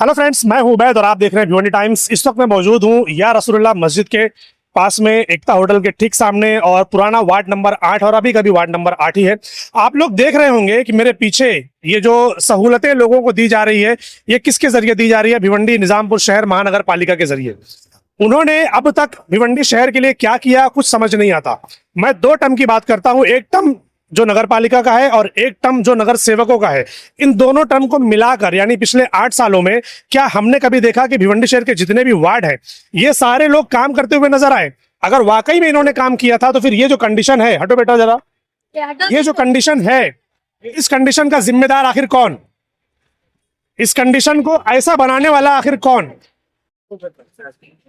Hello friends, मैं हूं उबैद और आप देख रहे हैं भिवंडी टाइम्स। इस वक्त मैं मौजूद हूं या रसूलुल्लाह मस्जिद के पास में एकता होटल के ठीक सामने और पुराना वार्ड नंबर 8 और अभी का भी वार्ड नंबर 8 ही है। आप लोग देख रहे होंगे कि मेरे पीछे ये जो सहूलतें लोगों को दी जा रही है, ये किसके जरिए दी जा रही है? भिवंडी निजामपुर शहर महानगर पालिका के जरिए। उन्होंने अब तक भिवंडी शहर के लिए क्या किया कुछ समझ नहीं आता। मैं दो टर्म की बात करता हूं, एक टर्म जो नगर पालिका का है और एक टर्म जो नगर सेवकों का है। इन दोनों टर्म को मिलाकर यानी पिछले 8 सालों में क्या हमने कभी देखा कि भिवंडी शहर के जितने भी वार्ड हैं ये सारे लोग काम करते हुए नजर आए? अगर वाकई में इन्होंने काम किया था तो फिर ये जो कंडीशन है, हटो बेटा जरा, ये जो कंडीशन है, इस कंडीशन का जिम्मेदार आखिर कौन? इस कंडीशन को ऐसा बनाने वाला आखिर कौन?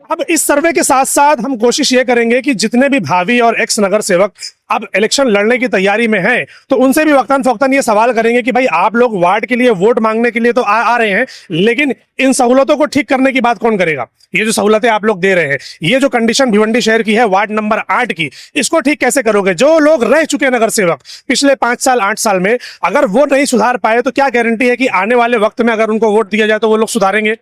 अब इस सर्वे के साथ साथ हम कोशिश ये करेंगे कि जितने भी भावी और एक्स नगर सेवक अब इलेक्शन लड़ने की तैयारी में हैं तो उनसे भी वक्तन फौक्तन ये सवाल करेंगे कि भाई आप लोग वार्ड के लिए वोट मांगने के लिए तो आ रहे हैं, लेकिन इन सहूलतों को ठीक करने की बात कौन करेगा? ये जो सहूलतें आप लोग दे रहे हैं, ये जो कंडीशन भिवंडी शहर की है वार्ड नंबर 8 की, इसको ठीक कैसे करोगे? जो लोग रह चुके नगर सेवक पिछले 5 साल 8 साल में, अगर वो नहीं सुधार पाए तो क्या गारंटी है कि आने वाले वक्त में अगर उनको वोट दिया जाए तो वो लोग सुधारेंगे?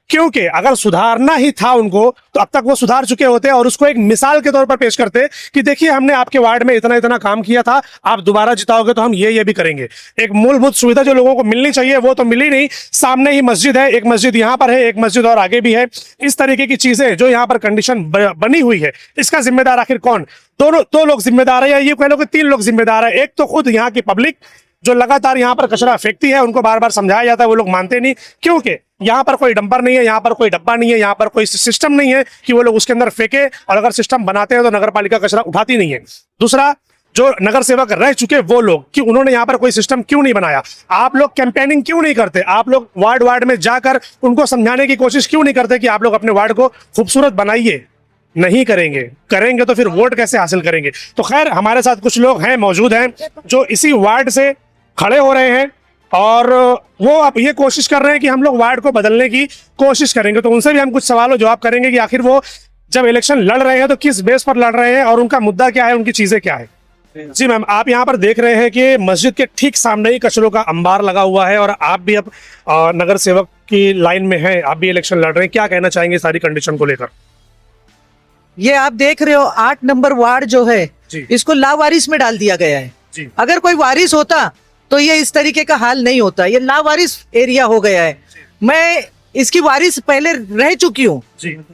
क्योंकि अगर सुधारना ही था उनको तो अब तक वो सुधार चुके होते और उसको एक मिसाल के तौर पर पेश करते कि देखिए हमने आपके वार्ड में इतना इतना काम किया था, आप दोबारा जिताओगे तो हम ये भी करेंगे। एक मूलभूत सुविधा जो लोगों को मिलनी चाहिए वो तो मिली नहीं। सामने ही मस्जिद है, एक मस्जिद यहाँ पर है, एक मस्जिद और आगे भी है। इस तरीके की चीजें जो यहाँ पर कंडीशन बनी हुई है, इसका जिम्मेदार आखिर कौन? दो लोग जिम्मेदार है या ये कह लो कि 3 लोग जिम्मेदार है। एक तो खुद यहाँ की पब्लिक जो लगातार यहाँ पर कचरा फेंकती है, उनको बार बार समझाया जाता है, वो लोग मानते नहीं क्योंकि यहाँ पर कोई डंपर नहीं है, यहाँ पर कोई डब्बा नहीं है, यहाँ पर कोई सिस्टम नहीं है कि वो लोग उसके अंदर फेंके, और अगर सिस्टम बनाते हैं तो नगर पालिका कचरा उठाती नहीं है। दूसरा, जो नगर सेवक रह चुके वो लोग कि उन्होंने यहाँ पर कोई सिस्टम क्यों नहीं बनाया? आप लोग कैंपेनिंग क्यों नहीं करते? आप लोग वार्ड में जाकर उनको समझाने की कोशिश क्यों नहीं करते कि आप लोग अपने वार्ड को खूबसूरत बनाइए? नहीं करेंगे तो फिर वोट कैसे हासिल करेंगे? तो खैर, हमारे साथ कुछ लोग हैं, मौजूद हैं, जो इसी वार्ड से खड़े हो रहे हैं और वो अब ये कोशिश कर रहे हैं कि हम लोग वार्ड को बदलने की कोशिश करेंगे। तो उनसे भी हम कुछ सवालों जवाब करेंगे कि आखिर वो जब इलेक्शन लड़ रहे हैं तो किस बेस पर लड़ रहे हैं और उनका मुद्दा क्या है, उनकी चीजें क्या है। जी मैम, आप यहाँ पर देख रहे हैं कि मस्जिद के ठीक सामने ही कचरों का अंबार लगा हुआ है और आप भी अब नगर सेवक की लाइन में हैं, आप भी इलेक्शन लड़ रहे हैं। क्या कहना चाहेंगे सारी कंडीशन को लेकर? ये आप देख रहे हो 8 नंबर वार्ड जो है इसको लावारिस में डाल दिया गया है। अगर कोई वारिस होता तो ये इस तरीके का हाल नहीं होता। ये लावारिस एरिया हो गया है। मैं इसकी वारिस पहले रह चुकी हूँ।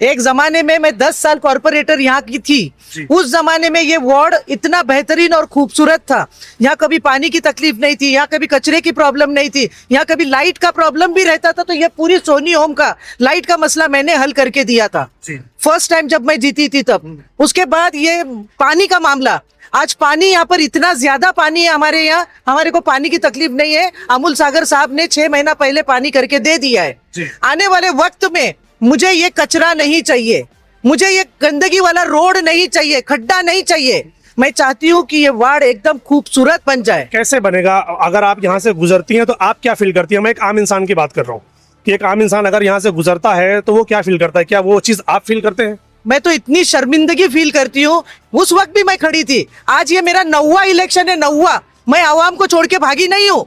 एक जमाने में मैं 10 साल कॉर्पोरेटर यहाँ की थी। उस जमाने में ये वार्ड इतना बेहतरीन और खूबसूरत था। यहाँ कभी पानी की तकलीफ नहीं थी, यहाँ कभी कचरे की प्रॉब्लम नहीं थी, यहाँ कभी लाइट का प्रॉब्लम भी रहता था तो ये पूरी सोनी होम का लाइट का मसला मैंने हल करके दिया था फर्स्ट टाइम जब मैं जीती थी तब। उसके बाद ये पानी का मामला, आज पानी यहाँ पर इतना ज्यादा पानी है हमारे यहाँ, हमारे को पानी की तकलीफ नहीं है। अमूल सागर साहब ने 6 महीना पहले पानी करके दे दिया है। आने वाले वक्त में मुझे ये कचरा नहीं चाहिए, मुझे ये गंदगी वाला रोड नहीं चाहिए, खड्डा नहीं चाहिए। मैं चाहती हूँ कि ये वार्ड एकदम खूबसूरत बन जाए। कैसे बनेगा? अगर आप यहाँ से गुजरती हैं तो आप क्या फील करती हैं? मैं एक आम इंसान की बात कर रहा हूँ कि एक आम इंसान अगर यहाँ से गुजरता है तो वो क्या फील करता है? क्या वो चीज आप फील करते हैं? मैं तो इतनी शर्मिंदगी फील करती हूँ। उस वक्त भी मैं खड़ी थी। आज ये मेरा 9वां इलेक्शन है, 9वां। मैं आवाम को छोड़ के भागी नहीं हूँ।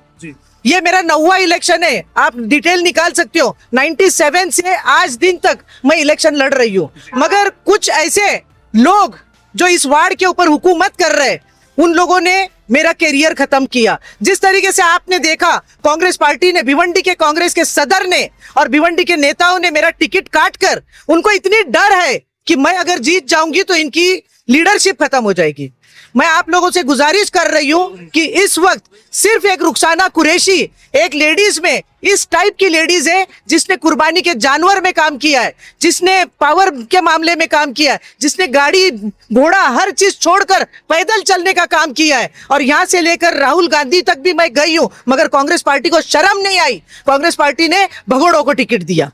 ये मेरा 9वां इलेक्शन है, आप डिटेल निकाल सकते हो। 97 से आज दिन तक मैं इलेक्शन लड़ रही हूँ। मगर कुछ ऐसे लोग जो इस वार्ड के ऊपर हुकूमत कर रहे, उन लोगों ने मेरा कैरियर खत्म किया। जिस तरीके से आपने देखा, कांग्रेस पार्टी ने, भिवंडी के कांग्रेस के सदर ने और भिवंडी के नेताओं ने मेरा टिकट काट कर, उनको इतनी डर है कि मैं अगर जीत जाऊंगी तो इनकी लीडरशिप खत्म हो जाएगी। मैं आप लोगों से गुजारिश कर रही हूँ कि इस वक्त सिर्फ एक रुखसाना कुरैशी, एक लेडीज में इस टाइप की लेडीज है जिसने कुर्बानी के जानवर में काम किया है, जिसने पावर के मामले में काम किया है, जिसने गाड़ी घोड़ा हर चीज छोड़कर पैदल चलने का काम किया है। और यहाँ से लेकर राहुल गांधी तक भी मैं गई हूँ, मगर कांग्रेस पार्टी को शर्म नहीं आई। कांग्रेस पार्टी ने भगोड़ों को टिकट दिया,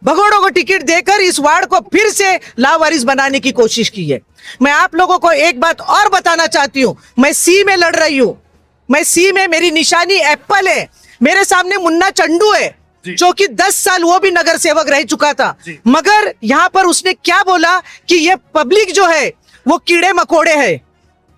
भगोड़ों को टिकट देकर इस वार्ड को फिर से लावारिस बनाने की कोशिश की है। मैं आप लोगों को एक बात और बताना चाहती हूँ, मैं सी में लड़ रही हूँ। मैं सी में, मेरी निशानी एप्पल है। मेरे सामने मुन्ना चंडू है जो कि 10 साल वो भी नगर सेवक रह चुका था। मगर यहाँ पर उसने क्या बोला कि ये पब्लिक जो है वो कीड़े मकोड़े है।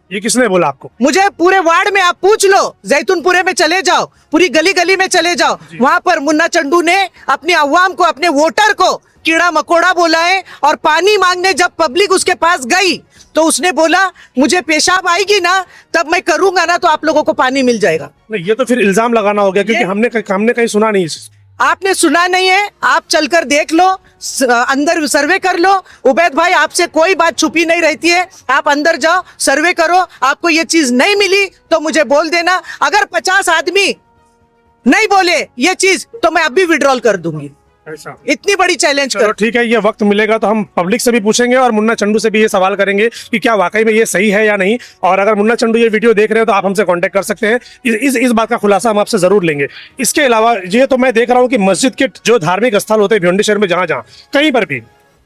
ये किसने बोला आपको? मुझे पूरे वार्ड में आप पूछ लो, जैतूनपुरे में चले जाओ, पूरी गली गली में चले जाओ, वहां पर मुन्ना चंदू ने अपनी अवाम को, अपने वोटर को कीड़ा मकोड़ा बोला है। और पानी मांगने जब पब्लिक उसके पास गई तो उसने बोला मुझे पेशाब आएगी ना तब मैं करूंगा ना तो आप लोगों को पानी मिल जाएगा। नहीं, ये तो फिर इल्जाम लगाना हो गया, क्योंकि हमने कहीं सुना नहीं। आपने सुना नहीं है, आप चलकर देख लो, अंदर सर्वे कर लो। उबैद भाई, आपसे कोई बात छुपी नहीं रहती है, आप अंदर जाओ, सर्वे करो। आपको ये चीज नहीं मिली तो मुझे बोल देना। अगर 50 आदमी नहीं बोले ये चीज तो मैं अब भी विड्रॉल कर दूंगी। ऐसा इतनी बड़ी चैलेंज चलो कर। ठीक है, ये वक्त मिलेगा तो हम पब्लिक से भी पूछेंगे और मुन्ना चंदू से भी ये सवाल करेंगे कि क्या वाकई में ये सही है या नहीं। और अगर मुन्ना चंदू ये वीडियो देख रहे हो तो आप हमसे कांटेक्ट कर सकते हैं, इस बात का खुलासा हम आपसे जरूर लेंगे। इसके अलावा ये तो मैं देख रहा हूँ कि मस्जिद के जो धार्मिक स्थल होते हैं भिवंडी शहर में, जहां कहीं पर भी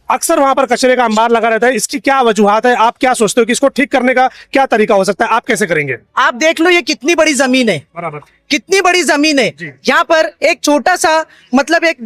अक्सर वहां पर कचरे का अंबार लगा रहता है। इसकी क्या वजूहात है? आप क्या सोचते हो कि इसको ठीक करने का क्या तरीका हो सकता है? आप कैसे करेंगे? आप देख लो ये कितनी बड़ी जमीन है, बराबर, कितनी बड़ी जमीन है। यहाँ पर एक छोटा सा मतलब एक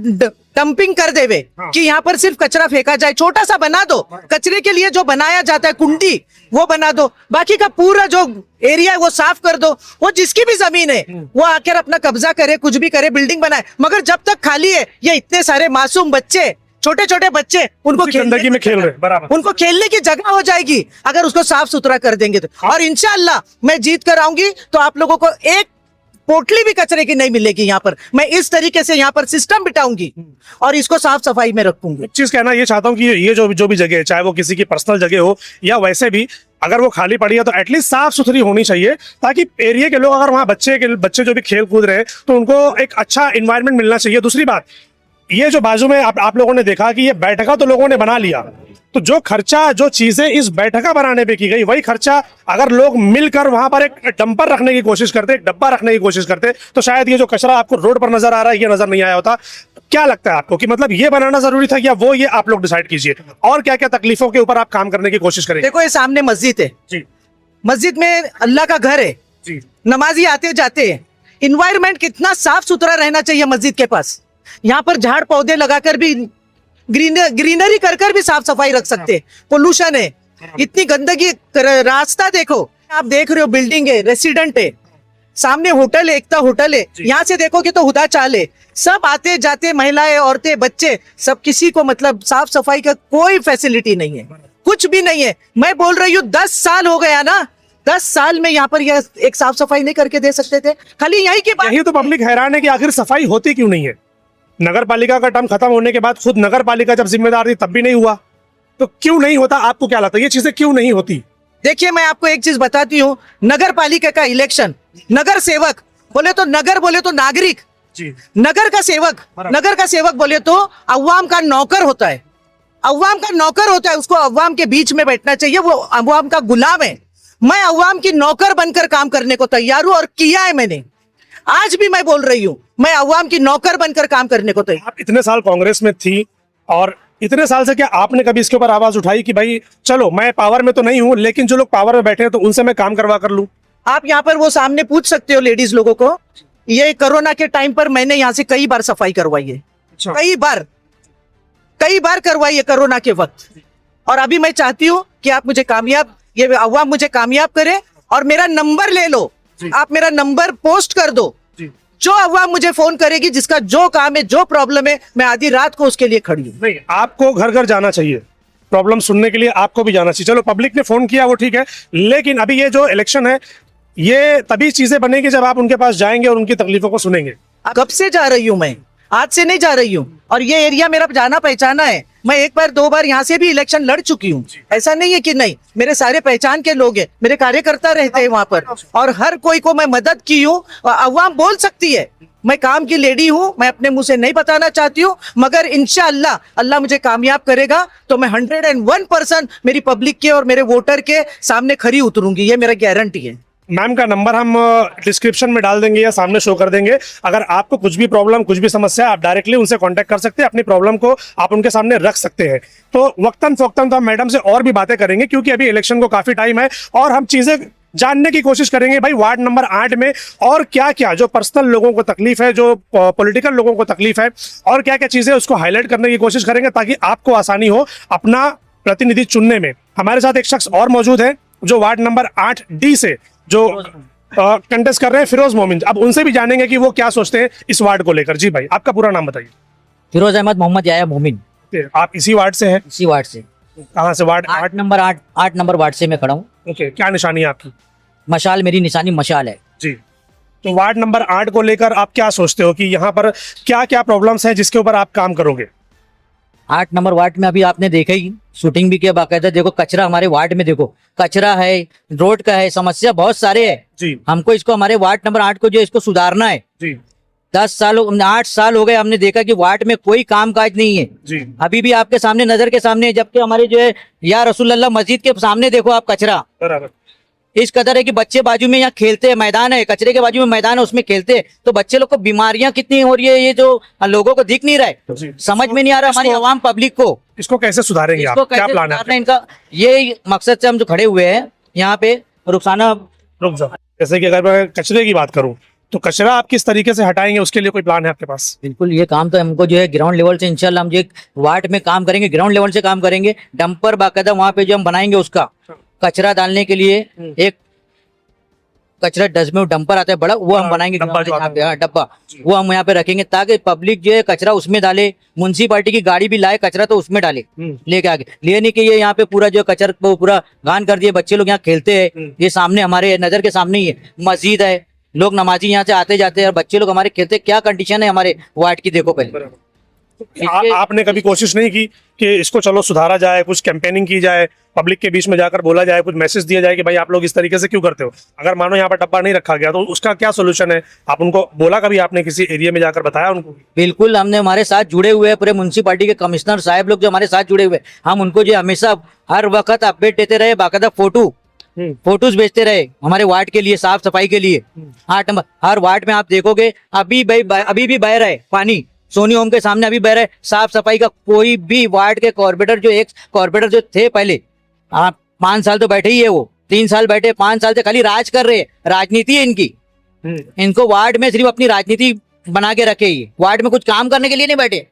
डंपिंग कर देवे कि यहाँ पर सिर्फ कचरा फेंका जाए, छोटा सा बना दो। कचरे के लिए जो बनाया जाता है कुंडी वो बना दो, बाकी का पूरा जो एरिया है वो साफ कर दो। वो जिसकी भी जमीन है वो आकर अपना कब्जा करे, कुछ भी करे, बिल्डिंग बनाए, मगर जब तक खाली है ये इतने सारे मासूम बच्चे, छोटे छोटे बच्चे, उनको गंदगी में खेल रहे, बराबर, उनको खेलने की जगह हो जाएगी अगर उसको साफ सुथरा कर देंगे तो। और इंशाअल्लाह मैं जीत कर आऊंगी तो आप लोगों को एक पोटली भी कचरे की नहीं मिलेगी यहाँ पर। मैं इस तरीके से यहाँ पर सिस्टम बिठाऊंगी और इसको साफ सफाई में रखूंगी। एक चीज कहना ये चाहता हूँ कि ये जो भी जगह है, चाहे वो किसी की पर्सनल जगह हो या वैसे भी अगर वो खाली पड़ी है तो एटलीस्ट साफ सुथरी होनी चाहिए, ताकि एरिया के लोग, अगर वहाँ बच्चे जो भी खेल कूद रहे हैं तो उनको एक अच्छा इन्वायरमेंट मिलना चाहिए। दूसरी बात, ये जो बाजू में आप लोगों ने देखा कि ये बैठका तो लोगों ने बना लिया, तो जो खर्चा, जो चीजें इस बैठका बनाने पे की गई, वही खर्चा अगर लोग मिलकर वहां पर एक डंपर रखने की कोशिश करते, एक डब्बा रखने की कोशिश करते, तो शायद ये जो कचरा आपको रोड पर नजर आ रहा है ये नजर नहीं आया होता। क्या लगता है आपको कि मतलब ये बनाना जरूरी था या वो, ये आप लोग डिसाइड कीजिए। और क्या क्या तकलीफों के ऊपर आप काम करने की कोशिश करेंगे? देखो ये सामने मस्जिद है जी, मस्जिद में अल्लाह का घर है जी, नमाजी आते जाते हैं। इन्वायरमेंट कितना साफ सुथरा रहना चाहिए मस्जिद के पास। यहाँ पर झाड़ पौधे लगाकर भी ग्रीनरी कर भी साफ सफाई रख सकते हैं। पोल्यूशन है, इतनी गंदगी, रास्ता देखो, आप देख रहे हो बिल्डिंग है, रेसिडेंट है, सामने होटल है, एकता होटल है, यहाँ से देखोगे तो हुदा चाल है। सब आते जाते महिलाएं, औरतें, बच्चे, सब, किसी को मतलब साफ सफाई का कोई फैसिलिटी नहीं है, कुछ भी नहीं है। मैं बोल रही हूँ 10 साल हो गया ना, 10 साल में यहाँ पर यह एक साफ सफाई नहीं करके दे सकते थे? खाली यही की बात। यही तो पब्लिक हैरान है कि आखिर सफाई होती क्यों नहीं है। नगर पालिका का टर्म खत्म होने के बाद खुद नगर पालिका जब जिम्मेदार थी तब भी नहीं हुआ, तो क्यों नहीं होता? आपको क्या लगता है ये चीजें क्यों नहीं होती? देखिए मैं आपको एक चीज बताती हूँ, नगर पालिका का इलेक्शन, नगर सेवक बोले तो नगर, बोले तो नागरिक, जी, नगर का सेवक बोले तो अवाम का नौकर होता है, अवाम का नौकर होता है, उसको अवाम के बीच में बैठना चाहिए, वो अवाम का गुलाम है। मैं अवाम की नौकर बनकर काम करने को तैयार हूँ और किया है मैंने। आज भी मैं बोल रही हूँ मैं अवाम की नौकर बनकर काम करने को तैयार। आप इतने साल कांग्रेस में थी और इतने साल से क्या आपने कभी इसके ऊपर आवाज उठाई कि भाई चलो मैं पावर में तो नहीं हूं लेकिन जो लोग पावर में बैठे हैं तो उनसे मैं काम करवा कर लूं? आप यहाँ पर वो सामने पूछ सकते हो लेडीज लोगों को। ये कोरोना के टाइम पर मैंने यहाँ से कई बार सफाई करवाई है, कई बार करवाई है कोरोना के वक्त। और अभी मैं चाहती हूँ कि आप मुझे कामयाब, ये अवाम मुझे कामयाब करे और मेरा नंबर ले लो, आप मेरा नंबर पोस्ट कर दो। जो अवाम मुझे फोन करेगी, जिसका जो काम है, जो प्रॉब्लम है, मैं आधी रात को उसके लिए खड़ी हूँ। नहीं, आपको घर घर जाना चाहिए, प्रॉब्लम सुनने के लिए आपको भी जाना चाहिए। चलो पब्लिक ने फोन किया वो ठीक है, लेकिन अभी ये जो इलेक्शन है ये तभी चीजें बनेगी जब आप उनके पास जाएंगे और उनकी तकलीफों को सुनेंगे। कब से जा रही हूँ मैं, आज से नहीं जा रही हूँ, और ये एरिया मेरा जाना पहचाना है। मैं 1 बार 2 बार यहाँ से भी इलेक्शन लड़ चुकी हूँ, ऐसा नहीं है कि नहीं। मेरे सारे पहचान के लोग हैं, मेरे कार्यकर्ता रहते हैं वहां पर, और हर कोई को मैं मदद की हूँ। अवाम बोल सकती है मैं काम की लेडी हूँ, मैं अपने मुंह से नहीं बताना चाहती हूँ, मगर इंशाअल्लाह अल्लाह मुझे कामयाब करेगा तो मैं 101% मेरी पब्लिक के और मेरे वोटर के सामने खरी उतरूंगी, ये मेरा गारंटी है। मैम का नंबर हम डिस्क्रिप्शन में डाल देंगे या सामने शो कर देंगे। अगर आपको कुछ भी प्रॉब्लम, कुछ भी समस्या, आप डायरेक्टली उनसे कांटेक्ट कर सकते हैं, अपनी प्रॉब्लम को आप उनके सामने रख सकते हैं। तो वक्तन फवक्तन तो हम मैडम से और भी बातें करेंगे क्योंकि अभी इलेक्शन को काफी टाइम है और हम चीजें जानने की कोशिश करेंगे भाई वार्ड नंबर 8 में और क्या क्या जो पर्सनल लोगों को तकलीफ है, जो पॉलिटिकल लोगों को तकलीफ है, और क्या क्या चीजें उसको हाईलाइट करने की कोशिश करेंगे ताकि आपको आसानी हो अपना प्रतिनिधि चुनने में। हमारे साथ एक शख्स और मौजूद है, जो वार्ड नंबर 8D से जो कंटेस्ट कर रहे हैं फिरोज मोमिन, अब उनसे भी जानेंगे कि वो क्या सोचते हैं इस वार्ड को लेकर। जी भाई, आपका पूरा नाम बताइए। फिरोज अहमद मोहम्मद याया मोमिन, आप इसी वार्ड से हैं? इसी वार्ड से। कहाँ से? वार्ड 8 नंबर वार्ड से मैं खड़ा हूँ। ओके, क्या निशानी है आपकी? मशाल, मेरी निशानी मशाल है। जी, तो वार्ड नंबर 8 को लेकर आप क्या सोचते हो कि यहाँ पर क्या क्या प्रॉब्लम्स है जिसके ऊपर आप काम करोगे? 8 नंबर वार्ड में अभी आपने देखा ही, शूटिंग भी किया बाकायदा। देखो कचरा हमारे वार्ड में, देखो कचरा है, रोड का है, समस्या बहुत सारे है। जी हमको इसको हमारे वार्ड नंबर 8 को जो इसको सुधारना है। जी 8 साल हो गए, हमने देखा कि वार्ड में कोई काम काज नहीं है। जी अभी भी आपके सामने, नजर के सामने है, जबकि हमारे जो है या रसूलुल्लाह मस्जिद के सामने देखो आप कचरा बराबर। इस कदर है कि बच्चे बाजू में यहाँ खेलते हैं, मैदान है, कचरे के बाजू में मैदान है, उसमें खेलते हैं, तो बच्चे लोग को बीमारियां कितनी हो रही है, ये जो लोगों को दिख नहीं रहा है, जी। समझ में नहीं आ रहा हमारी आवाम पब्लिक को। इसको कैसे सुधारेंगे आप? इसको क्या कैसे प्लान है सुधारना है इनका, ये मकसद से हम जो खड़े हुए हैं यहाँ पे। रुखसाना, रुक जाओ। जैसे कि अगर मैं कचरे की बात करूं तो कचरा आप किस तरीके से हटाएंगे, उसके लिए कोई प्लान है आपके पास? बिल्कुल ये काम तो हमको जो है ग्राउंड लेवल से इंशाल्लाह हम जो एक वार्ड में काम करेंगे, ग्राउंड लेवल से काम करेंगे। डंपर बाकायदा वहाँ पे जो हम बनाएंगे, उसका कचरा डालने के लिए एक कचरा डस्टबिन डंपर आता है बड़ा, वो हम बनाएंगे डब्बा जो यहाँ पे। आता हाँ, डब्बा वो हम यहाँ पे रखेंगे ताकि पब्लिक जो है कचरा उसमें डाले। म्युनिसिपालिटी की गाड़ी भी लाए कचरा तो उसमें डाले, लेके आगे। लिए नहीं कि ये यहाँ पे पूरा जो कचरा वो पूरा गान कर दिए, बच्चे लोग यहाँ खेलते हैं, ये सामने हमारे नजर के सामने ही है, मस्जिद है, लोग नमाजी यहाँ से आते जाते हैं और बच्चे लोग हमारे खेलते। क्या कंडीशन है हमारे वार्ड की, देखो पहले। आपने कभी कोशिश नहीं की कि इसको चलो सुधारा जाए, कुछ कैंपेनिंग की जाए, पब्लिक के बीच में जाकर बोला जाए, कुछ मैसेज दिया जाए कि भाई आप लोग इस तरीके से क्यों करते हो? अगर मानो यहाँ पर डब्बा नहीं रखा गया तो उसका क्या सोल्यूशन है? आप उनको बोला कभी, आपने किसी एरिया में जाकर बताया उनको? बिल्कुल, हमने हमारे साथ जुड़े हुए हैं पूरे म्युनिसिपालिटी के कमिश्नर साहब लोग जो हमारे साथ जुड़े हुए, हम उनको जो हमेशा हर वक्त अपडेट देते रहे, बाकायदा फोटोज भेजते रहे हमारे वार्ड के लिए, साफ सफाई के लिए। 8 नंबर हर वार्ड में आप देखोगे अभी भी बह रहा है पानी, सोनी होम के सामने अभी बह रहा है। साफ सफाई का कोई भी वार्ड के कॉर्पोरेटर जो एक कॉर्पोरेटर जो थे पहले, 5 साल तो बैठे ही है, वो 3 साल बैठे, 5 साल से खाली राज कर रहे हैं, राजनीति है इनकी। इनको वार्ड में सिर्फ अपनी राजनीति बना के रखे, ही वार्ड में कुछ काम करने के लिए नहीं बैठे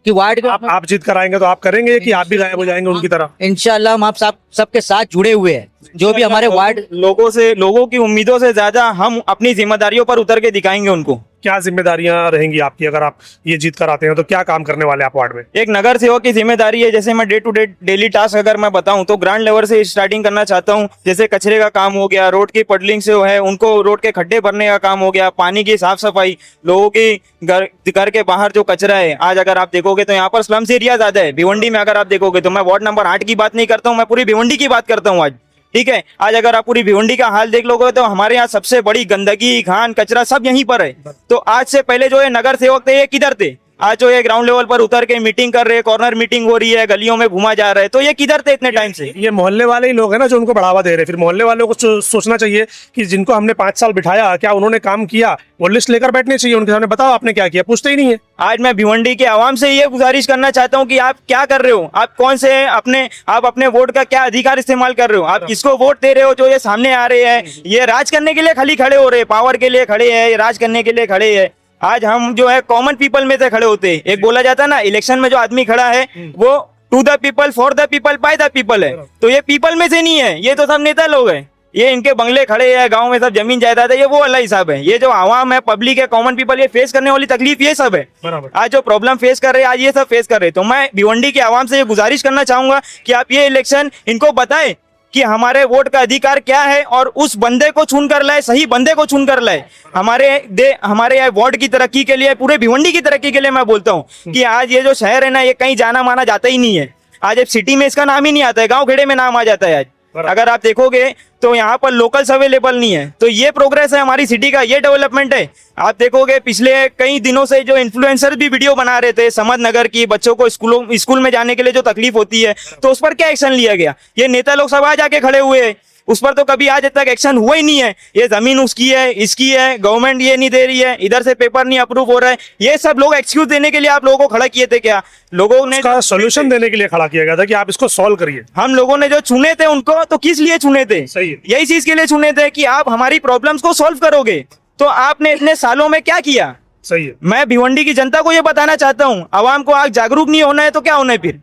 कि वार्ड को आप जीत कर आएंगे तो आप करेंगे कि आप भी गायब हो जाएंगे उनकी तरह? इंशाल्लाह हम आप सबके साथ जुड़े हुए हैं, जो भी हमारे वार्ड लोगों की उम्मीदों से ज्यादा हम अपनी जिम्मेदारियों पर उतर के दिखाएंगे उनको। क्या जिम्मेदारियां रहेंगी आपकी अगर आप ये जीत कर आते हैं तो? क्या काम करने वाले आप वार्ड में? एक नगर सेवक की जिम्मेदारी है, जैसे मैं day to day daily task अगर मैं बताऊं तो ग्राउंड लेवल से स्टार्टिंग करना चाहता हूं। जैसे कचरे का काम हो गया, रोड की पडलिंग से है, उनको रोड के खड्डे भरने का काम हो गया, पानी की साफ सफाई, लोगों की घर के बाहर जो कचरा है। आज अगर आप देखोगे तो यहाँ पर स्लम्स एरिया ज्यादा है। भिवंडी में अगर आप देखोगे तो मैं वार्ड नंबर 8 की बात नहीं करता हूँ, मैं पूरी भिवंडी की बात करता हूँ आज, ठीक है। आज अगर आप पूरी भिवंडी का हाल देख लोगे तो हमारे यहाँ सबसे बड़ी गंदगी, घान, कचरा सब यहीं पर है। तो आज से पहले जो है नगर सेवक थे, ये किधर थे? आज जो ये ग्राउंड लेवल पर उतर के मीटिंग कर रहे हैं, कॉर्नर मीटिंग हो रही है, गलियों में घुमा जा रहा है, तो ये किधर थे इतने टाइम से? ये मोहल्ले वाले ही लोग हैं ना जो उनको बढ़ावा दे रहे हैं। फिर मोहल्ले वालों को सोचना चाहिए कि जिनको हमने 5 साल बिठाया, क्या उन्होंने काम किया? वो लिस्ट लेकर बैठनी चाहिए उनके सामने, बताओ आपने क्या किया, पूछते ही नहीं है। आज मैं भिवंडी के आवाम से ये गुजारिश करना चाहता हूँ कि आप क्या कर रहे हो, आप कौन से आप अपने वोट का क्या अधिकार इस्तेमाल कर रहे हो, आप किसको वोट दे रहे हो? जो ये सामने आ रहे हैं, ये राज करने के लिए खाली खड़े हो रहे हैं, पावर के लिए खड़े हैं, राज करने के लिए खड़े हैं। आज हम जो है कॉमन पीपल में से खड़े होते हैं। एक बोला जाता है ना, इलेक्शन में जो आदमी खड़ा है वो to the people, for the people, by the people है। तो ये पीपल में से नहीं है, ये तो सब नेता लोग हैं। ये इनके बंगले खड़े हैं, गांव में सब जमीन जायदाद है, ये वो अलग हिसाब है। ये जो आवाम है, पब्लिक है, कॉमन पीपल, ये फेस करने वाली तकलीफ ये सब है। आज जो प्रॉब्लम फेस कर रहे हैं, आज ये सब फेस कर रहे हैं। तो मैं भिवंडी के आवाम से ये गुजारिश करना चाहूंगा कि आप ये इलेक्शन इनको बताएं कि हमारे वोट का अधिकार क्या है और उस बंदे को चुन कर लाए, सही बंदे को चुन कर लाए। हमारे वार्ड की तरक्की के लिए, पूरे भिवंडी की तरक्की के लिए मैं बोलता हूँ कि आज ये जो शहर है ना, ये कहीं जाना माना जाता ही नहीं है। आज एक सिटी में इसका नाम ही नहीं आता है, गांव खेड़े में नाम आ जाता है। आज अगर आप देखोगे तो यहाँ पर लोकल्स अवेलेबल नहीं है। तो ये प्रोग्रेस है हमारी सिटी का, ये डेवलपमेंट है। आप देखोगे पिछले कई दिनों से जो इन्फ्लुएंसर भी वीडियो बना रहे थे समद नगर की, बच्चों को स्कूल में जाने के लिए जो तकलीफ होती है, तो उस पर क्या एक्शन लिया गया? ये नेता लोग सब आज आके खड़े हुए हैं, उस पर तो कभी आज तक एक्शन हुआ ही नहीं है। ये जमीन उसकी है, इसकी है, गवर्नमेंट ये नहीं दे रही है, इधर से पेपर नहीं अप्रूव हो रहा है। ये सब लोग एक्सक्यूज देने के लिए आप लोगों को खड़ा किए थे क्या? लोगों ने सोल्यूशन देने के लिए खड़ा किया गया था कि आप इसको सॉल्व करिए। हम लोगों ने जो चुने थे उनको, तो किस लिए चुने थे? सही है। यही चीज के लिए चुने थे कि आप हमारी प्रॉब्लम्स को सॉल्व करोगे। तो आपने इतने सालों में क्या किया? सही है। मैं भिवंडी की जनता को ये बताना चाहता हूँ, आवाम को आज जागरूक नहीं होना है तो क्या होना है फिर?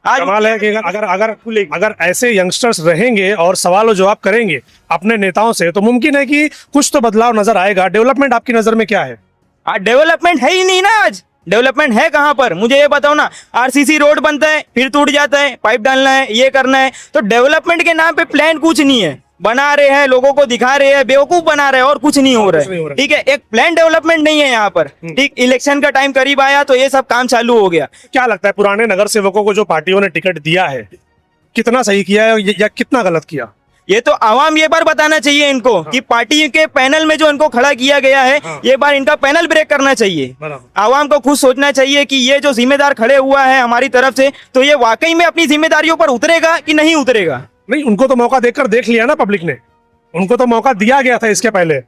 आज कमाल है कि अगर ऐसे यंगस्टर्स रहेंगे और सवाल जवाब करेंगे अपने नेताओं से तो मुमकिन है कि कुछ तो बदलाव नजर आएगा। डेवलपमेंट आपकी नजर में क्या है? डेवलपमेंट है ही नहीं ना। आज डेवलपमेंट है कहाँ पर, मुझे ये बताओ ना। आरसीसी रोड बनता है फिर टूट जाता है, पाइप डालना है, ये करना है, तो डेवलपमेंट के नाम पे प्लान कुछ नहीं है। बना रहे हैं, लोगों को दिखा रहे हैं, बेवकूफ बना रहे हैं और कुछ नहीं हो रहा है। ठीक है, एक प्लान डेवलपमेंट नहीं है यहाँ पर। ठीक, इलेक्शन का टाइम करीब आया तो ये सब काम चालू हो गया। क्या लगता है पुराने नगर सेवकों को जो पार्टियों ने टिकट दिया है कितना सही किया है या कितना गलत किया? ये तो आवाम ये बार बताना चाहिए इनको कि पार्टी के पैनल में जो इनको खड़ा किया गया है, ये बार इनका पैनल ब्रेक करना चाहिए। आवाम को खुद सोचना चाहिए कि ये जो जिम्मेदार खड़े हुआ है हमारी तरफ से, तो ये वाकई में अपनी जिम्मेदारियों पर उतरेगा कि नहीं उतरेगा। नहीं, उनको तो मौका देकर देख लिया ना पब्लिक ने, उनको तो मौका दिया गया था इसके पहले।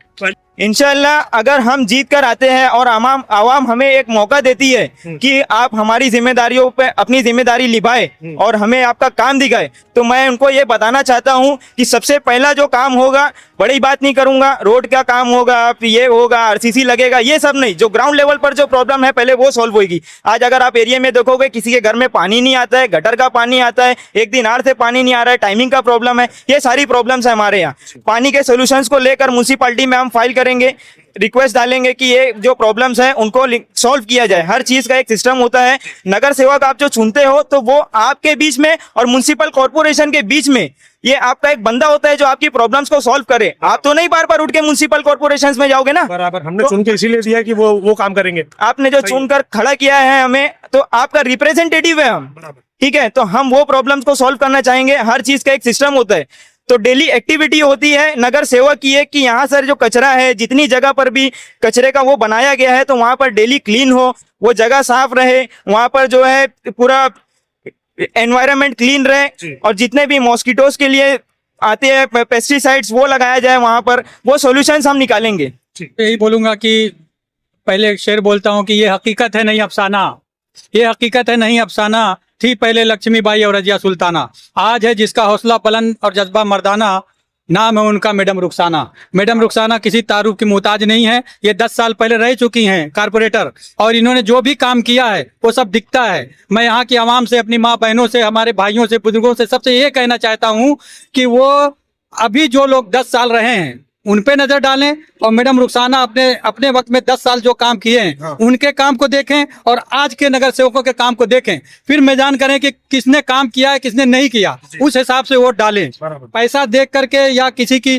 इंशाल्लाह अगर हम जीत कर आते हैं और आवाम हमें एक मौका देती है कि आप हमारी जिम्मेदारियों पे अपनी जिम्मेदारी निभाए और हमें आपका काम दिखाए, तो मैं उनको ये बताना चाहता हूं कि सबसे पहला जो काम होगा, बड़ी बात नहीं करूंगा, रोड का काम होगा, ये होगा, आरसीसी लगेगा, ये सब नहीं, जो ग्राउंड लेवल पर जो प्रॉब्लम है पहले वो सॉल्व होगी। आज अगर आप एरिया में देखोगे किसी के घर में पानी नहीं आता है, गटर का पानी आता है, एक दिन आड़ से पानी नहीं आ रहा है, टाइमिंग का प्रॉब्लम है, ये सारी प्रॉब्लम्स है हमारे यहाँ। पानी के सोल्यूशंस को लेकर म्युनिसिपैलिटी में हम फाइल करेंगे, रिक्वेस्ट डालेंगे कि ये जो प्रॉब्लम्स हैं उनको सॉल्व किया जाए। हर चीज का एक सिस्टम होता है। नगर सेवक आप जो चुनते हो तो वो आपके बीच में और म्युनिसिपल कॉर्पोरेशन के बीच में ये आपका एक बंदा होता है जो आपकी प्रॉब्लम्स को सॉल्व करे। आप तो नहीं बार बार उठ के म्युनिसिपल कॉर्पोरेशन में जाओगे ना। बराबर, हमने चुन के इसीलिए दिया कि वो काम करेंगे। आपने जो चुनकर खड़ा किया है हमें, तो आपका रिप्रेजेंटेटिव है हम। ठीक है, तो हम वो प्रॉब्लम्स को सॉल्व करना चाहेंगे। हर चीज का एक सिस्टम होता है, तो डेली एक्टिविटी होती है नगर सेवक की है कि यहाँ सर जो कचरा है, जितनी जगह पर भी कचरे का वो बनाया गया है, तो वहां पर डेली क्लीन हो, वो जगह साफ रहे, वहां पर जो है पूरा एनवायरनमेंट क्लीन रहे, और जितने भी मॉस्किटोज के लिए आते हैं पेस्टिसाइड्स वो लगाया जाए वहां पर, वो सॉल्यूशंस हम निकालेंगे। यही बोलूंगा कि पहले एक शेर बोलता हूँ कि ये हकीकत है नहीं अफसाना, ये हकीकत है नहीं अफसाना, थी पहले लक्ष्मीबाई और रजिया सुल्ताना, आज है जिसका हौसला बुलंद और जज्बा मर्दाना, नाम है उनका मैडम रुखसाना। मैडम रुखसाना किसी तारुफ की मोहताज नहीं है। ये 10 साल पहले रह चुकी हैं कारपोरेटर, और इन्होंने जो भी काम किया है वो सब दिखता है। मैं यहाँ की आवाम से, अपनी माँ बहनों से, हमारे भाइयों से, बुजुर्गों से सबसे ये कहना चाहता हूँ कि वो अभी जो लोग 10 साल रहे हैं उन पे नजर डालें, और मैडम रुखसाना अपने वक्त में 10 साल जो काम किए हैं उनके काम को देखें, और आज के नगर सेवकों के काम को देखें, फिर मैदान करें कि किसने काम किया है किसने नहीं किया, उस हिसाब से वोट डालें। पैसा देख करके या किसी की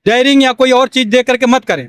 डायरिंग या कोई और चीज देख करके मत करें,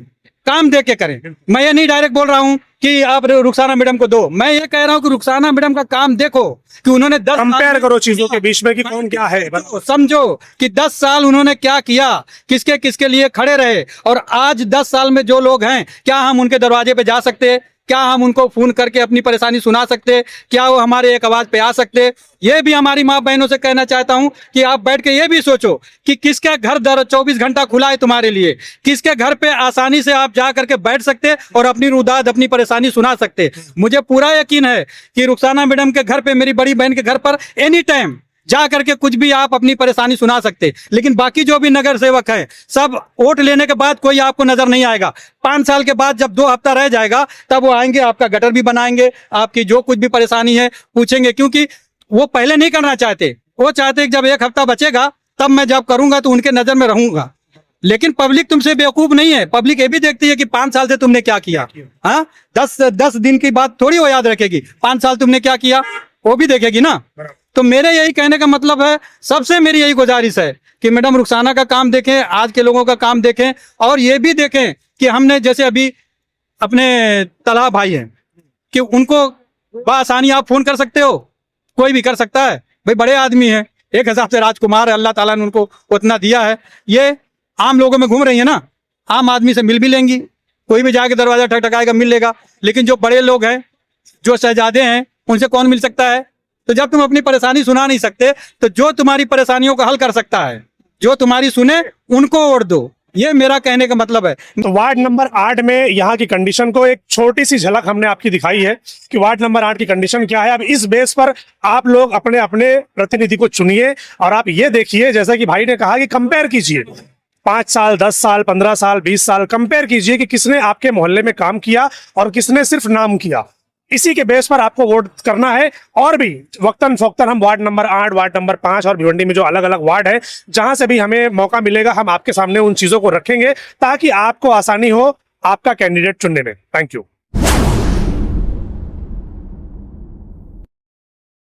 काम देख के करें। मैं ये नहीं डायरेक्ट बोल रहा हूँ कि आप रुखसाना मैडम को दो, मैं ये कह रहा हूँ कि रुखसाना मैडम का काम देखो कि उन्होंने 10 कंपेयर करो चीजों के बीच में कि कौन क्या है, समझो कि 10 साल उन्होंने क्या किया, किसके किसके लिए खड़े रहे, और आज 10 साल में जो लोग हैं, क्या हम उनके दरवाजे पे जा सकते, क्या हम उनको फोन करके अपनी परेशानी सुना सकते, क्या वो हमारे एक आवाज पे आ सकते। ये भी हमारी माँ बहनों से कहना चाहता हूँ कि आप बैठ के ये भी सोचो कि किसके घर 24 घंटा खुला है तुम्हारे लिए, किसके घर पे आसानी से आप जा करके बैठ सकते और अपनी रुदाद, अपनी परेशानी सुना सकते। मुझे पूरा यकीन है कि रुखसाना मैडम के घर पे, मेरी बड़ी बहन के घर पर एनी टाइम जा करके कुछ भी आप अपनी परेशानी सुना सकते। लेकिन बाकी जो भी नगर सेवक हैं, सब वोट लेने के बाद कोई आपको नजर नहीं आएगा। 5 साल के बाद जब 2 हफ्ता रह जाएगा तब वो आएंगे, आपका गटर भी बनाएंगे, आपकी जो कुछ भी परेशानी है पूछेंगे, क्योंकि वो पहले नहीं करना चाहते। वो चाहते कि जब 1 हफ्ता बचेगा तब मैं जब करूंगा तो उनके नजर में रहूंगा। लेकिन पब्लिक तुमसे बेवकूफ नहीं है, पब्लिक ये भी देखती है कि 5 साल से तुमने क्या किया। हाँ, 10 दिन की बात थोड़ी वो याद रखेगी, 5 साल तुमने क्या किया वो भी देखेगी ना। तो मेरे यही कहने का मतलब है, सबसे मेरी यही गुजारिश है कि मैडम रुखसाना का काम देखें, आज के लोगों का काम देखें, और ये भी देखें कि हमने जैसे अभी अपने तलहा भाई हैं कि उनको बआसानी आप फोन कर सकते हो, कोई भी कर सकता है, भाई बड़े आदमी हैं, एक हिसाब से राजकुमार है, अल्लाह ताला ने उनको उतना दिया है। ये आम लोगों में घूम रही है ना, आम आदमी से मिल भी लेंगी, कोई भी जाके दरवाजा ठकठकाएगा मिल लेगा। लेकिन जो बड़े लोग हैं, जो शहजादे हैं, उनसे कौन मिल सकता है। तो जब तुम अपनी परेशानी सुना नहीं सकते, तो जो तुम्हारी परेशानियों का हल कर सकता है, जो तुम्हारी सुने, उनको वोट दो। ये मेरा कहने का मतलब है। तो वार्ड नंबर 8 में यहाँ की कंडीशन को एक छोटी सी झलक हमने आपकी दिखाई है कि वार्ड नंबर 8 की कंडीशन क्या है। अब इस बेस पर आप लोग अपने अपने प्रतिनिधि को चुनिए, और आप ये देखिए, जैसा कि भाई ने कहा कि कंपेयर कीजिए 5 साल, 10 साल, 15 साल, 20 साल, कंपेयर कीजिए कि किसने आपके मोहल्ले में काम किया और किसने सिर्फ नाम किया। इसी के बेस पर आपको वोट करना है। और भी वक्तन फोक्तन हम वार्ड नंबर 8, वार्ड नंबर 5 और भिवंडी में जो अलग अलग वार्ड है, जहां से भी हमें मौका मिलेगा, हम आपके सामने उन चीजों को रखेंगे ताकि आपको आसानी हो आपका कैंडिडेट चुनने में। Thank you.